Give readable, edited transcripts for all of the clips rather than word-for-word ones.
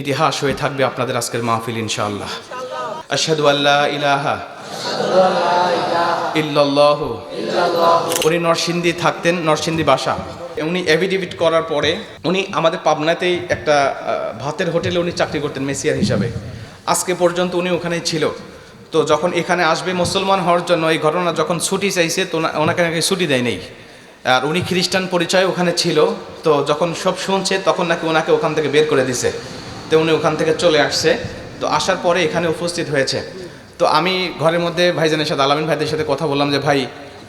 ইতিহাস হয়ে থাকবে আপনাদের আজকের মাহফিল ইনশাআল্লাহ। আশহাদু আল্লা ইলাহা ইল্লাল্লাহু। উনি নরসিংদী থাকতেন, নরসিংদী বাসা। উনি এফিডেভিট করার পরে উনি আমাদের পাবনাতেই একটা ভাতের হোটেলে উনি চাকরি করতেন মেসিয়ার হিসাবে। আজকে পর্যন্ত উনি ওখানেই ছিল। তো যখন এখানে আসবে মুসলমান হওয়ার জন্য, এই ঘটনা যখন ছুটি চাইছে তো ওনাকে নাকি ছুটি দেয় নেই। আর উনি খ্রিস্টান পরিচয় ওখানে ছিল। তো যখন সব শুনছে তখন নাকি ওনাকে ওখান থেকে বের করে দিছে। তো উনি ওখান থেকে চলে আসছে। তো আসার পরে এখানে উপস্থিত হয়েছে। তো আমি ঘরের মধ্যে ভাইজানের সাথে, আলামিন ভাইদের সাথে কথা বললাম যে ভাই,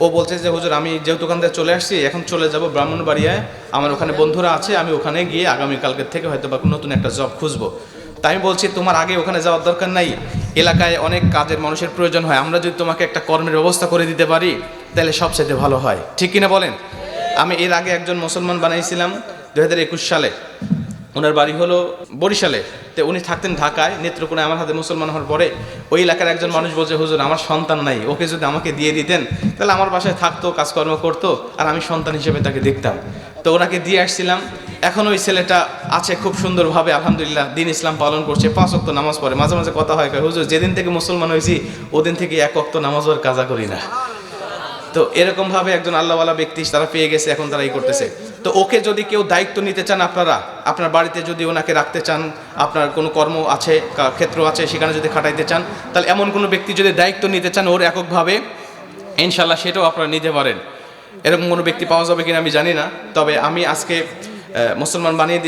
ও বলছে যে হুজুর আমি যেহেতু ওখান থেকে চলে আসছি, এখন চলে যাব ব্রাহ্মণবাড়িয়ায়, আমার ওখানে বন্ধুরা আছে, আমি ওখানে গিয়ে আগামীকালকের থেকে হয়তো বা নতুন একটা জব খুঁজবো। তাই আমি বলছি তোমার আগে ওখানে যাওয়ার দরকার নাই, এলাকায় অনেক কাজের মানুষের প্রয়োজন হয়, আমরা যদি তোমাকে একটা কর্মের ব্যবস্থা করে দিতে পারি তাহলে সবচেয়ে ভালো হয়, ঠিক কিনা বলেন? আমি এর আগে একজন মুসলমান বানাইছিলাম 2021 সালে। ওনার বাড়ি হলো বরিশালে। তো উনি থাকতেন ঢাকায়, নেত্রকোনায়। আমার হাতে মুসলমান হওয়ার পরে ওই এলাকার একজন মানুষ বলছে হুজুর আমার সন্তান নাই, ওকে যদি আমাকে দিয়ে দিতেন তাহলে আমার বাসায় থাকতো, কাজকর্ম করতো, আর আমি সন্তান হিসেবে তাকে দেখতাম। তো ওনাকে দিয়ে আসছিলাম। এখন ওই ছেলেটা আছে খুব সুন্দরভাবে, আলহামদুলিল্লাহ, দিন ইসলাম পালন করছে, 5 ওয়াক্ত নামাজ পড়ে। মাঝে মাঝে কথা হয়, হুজুর যেদিন থেকে মুসলমান হয়েছি ওদিন থেকে 1 ওয়াক্ত নামাজ আর কাজা করি না। তো এরকমভাবে একজন আল্লাহওয়ালা ব্যক্তি তারা পেয়ে গেছে, এখন তারা এই করতেছে। তো ওকে যদি কেউ দায়িত্ব নিতে চান, আপনারা আপনার বাড়িতে যদি ওনাকে রাখতে চান, আপনার কোনো কর্ম আছে, ক্ষেত্র আছে, সেখানে যদি খাটাইতে চান, তাহলে এমন কোনো ব্যক্তি যদি দায়িত্ব নিতে চান ওর এককভাবে, ইনশাল্লাহ সেটাও আপনারা নিতে পারেন। এরকম কোনো ব্যক্তি পাওয়া যাবে কিনা আমি জানি না, তবে আমি আজকে মুসলমান বানিয়ে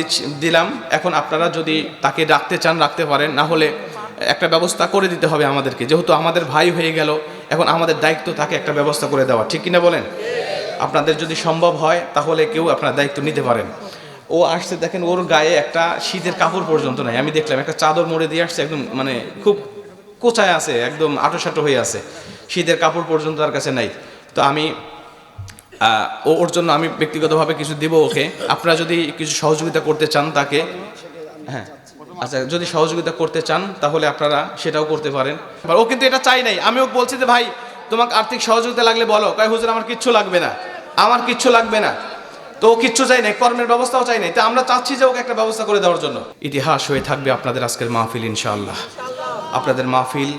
দিলাম। এখন আপনারা যদি তাকে রাখতে চান রাখতে পারেন, না হলে একটা ব্যবস্থা করে দিতে হবে আমাদেরকে, যেহেতু আমাদের ভাই হয়ে গেল, এখন আমাদের দায়িত্ব তাকে একটা ব্যবস্থা করে দেওয়া, ঠিক কিনা বলেন? আপনাদের যদি সম্ভব হয় তাহলে কেউ আপনার দায়িত্ব নিতে পারেন। ও আসছে, দেখেন ওর গায়ে একটা শীতের কাপড় পর্যন্ত নাই। আমি দেখলাম একটা চাদর মোড়ে দিয়ে আসছে, একদম মানে খুব কোচায় আছে, একদম আটোসাটো হয়ে আছে, শীতের কাপড় পর্যন্ত তার কাছে নাই। তো আমি ওর জন্য আমি ব্যক্তিগতভাবে কিছু দিব ওকে। আপনারা যদি কিছু সহযোগিতা করতে চান তাকে, হ্যাঁ আচ্ছা, যদি সহযোগিতা করতে চান তাহলে আপনারা সেটাও করতে পারেন। ও কিন্তু এটা চাই নাই। আমি ওকে বলছি যে ভাই তোমাকে আর্থিক সহযোগিতা লাগলে বলো। কয় হুজুর আমার কিচ্ছু লাগবে না, আমার কিচ্ছু লাগবে না। তো ও কিচ্ছু চাই নাই, কর্মের ব্যবস্থাও চাই নাই। তো আমরা চাচ্ছি যে ওকে একটা ব্যবস্থা করে দেওয়ার জন্য। ইতিহাস হয়ে থাকবে আপনাদের আজকের মাহফিল ইনশাআল্লাহ। আপনাদের মাহফিল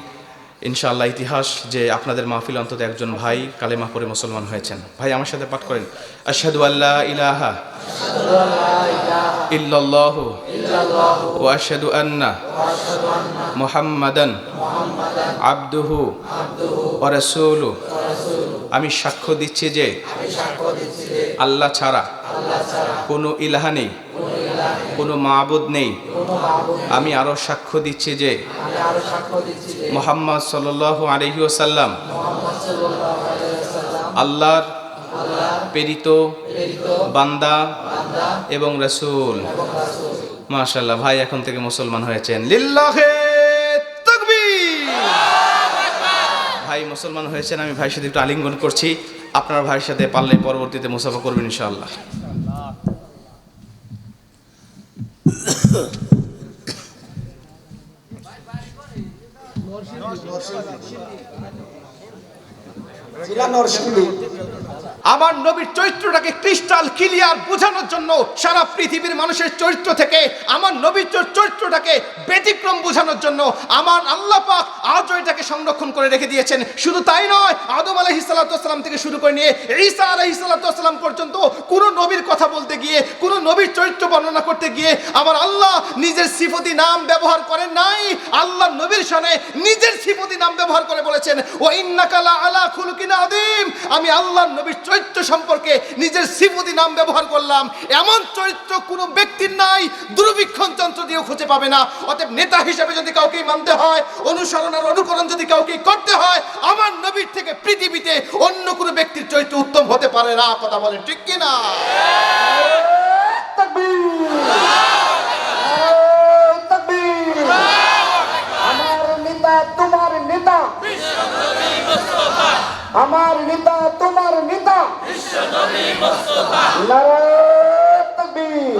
ইনশাআল্লাহ ইতিহাস, যে আপনাদের মাহফিল অন্তত একজন ভাই কালেমা পড়ে মুসলমান হয়েছেন। ভাই আমার সাথে পাঠ করেন, আশহাদু আল্লা ইলাহা ইল্লাল্লাহু ওয়া আশহাদু আন্না মুহাম্মাদান আবদুহু ওয়া রাসূলুহু। আমি সাক্ষ্য দিচ্ছি যে আল্লাহ ছাড়া কোনো ইলাহা নেই, কোনো মাবুদ নেই। আমি আরো সাক্ষ্য দিচ্ছি যে মুহাম্মদ সাল্লাল্লাহু আলাইহি ওয়াসাল্লাম আল্লাহর প্রেরিত বান্দা এবং রাসূল। মাশাআল্লাহ, ভাই এখন থেকে মুসলমান হয়েছেন, লিল্লাহে তাকবীর। ভাই মুসলমান হয়েছেন। আমি ভাইয়ের সাথে একটু আলিঙ্গন করছি। আপনার ভাইয়ের সাথে পারলে পরবর্তীতে মুসাফা করবেন ইনশাআল্লাহ। আমার নবীর চরিত্রটাকে ক্রিস্টাল ক্লিয়ার বোঝানোর জন্য সারা পৃথিবীর মানুষের চরিত্র থেকে আমার নবীর চরিত্রটাকে ব্যতিক্রম বোঝানোর জন্য আমার আল্লাহ পাক আজও এটাকে সংরক্ষণ করে রেখে দিয়েছেন। শুধু তাই নয়, আদম আলাইহিস সালাতু ওয়াস সালাম থেকে শুরু করে নিয়ে ঈসা আলাইহিস সালাতু ওয়াস সালাম পর্যন্ত কোন নবীর কথা বলতে গিয়ে, কোন নবীর চরিত্র বর্ণনা করতে গিয়ে আমার আল্লাহ নিজের সিফতি নাম ব্যবহার করেন নাই। আল্লাহ নবীর শানে নিজের সিফতি নাম ব্যবহার করে বলেছেন, ওয়া ইন্নাকা লা আলা খুলুকিন আযীম। আমি আল্লাহ নবীর চরিত্র সম্পর্কে নিজের সিফতি নাম ব্যবহার করলাম। এমন চরিত্র কোনো ব্যক্তির নাই, দূরবীক্ষণ যন্ত্র দিয়েও খুঁজে পাবে না। অতএব নেতা হিসেবে যদি কাউকে মানতে হয়, অনুসরণ আর অনুকরণ যদি কাউকে করতে হয়, আমার নবীর থেকে পৃথিবীতে অন্য কোনো ব্যক্তির চরিত্র উত্তম হতে পারে না। কথা বলেন ঠিক কি না? আমার নেতা তোমার নেতা, আমার নেতা তোমার নেতা, নারায়ে তাকবীর।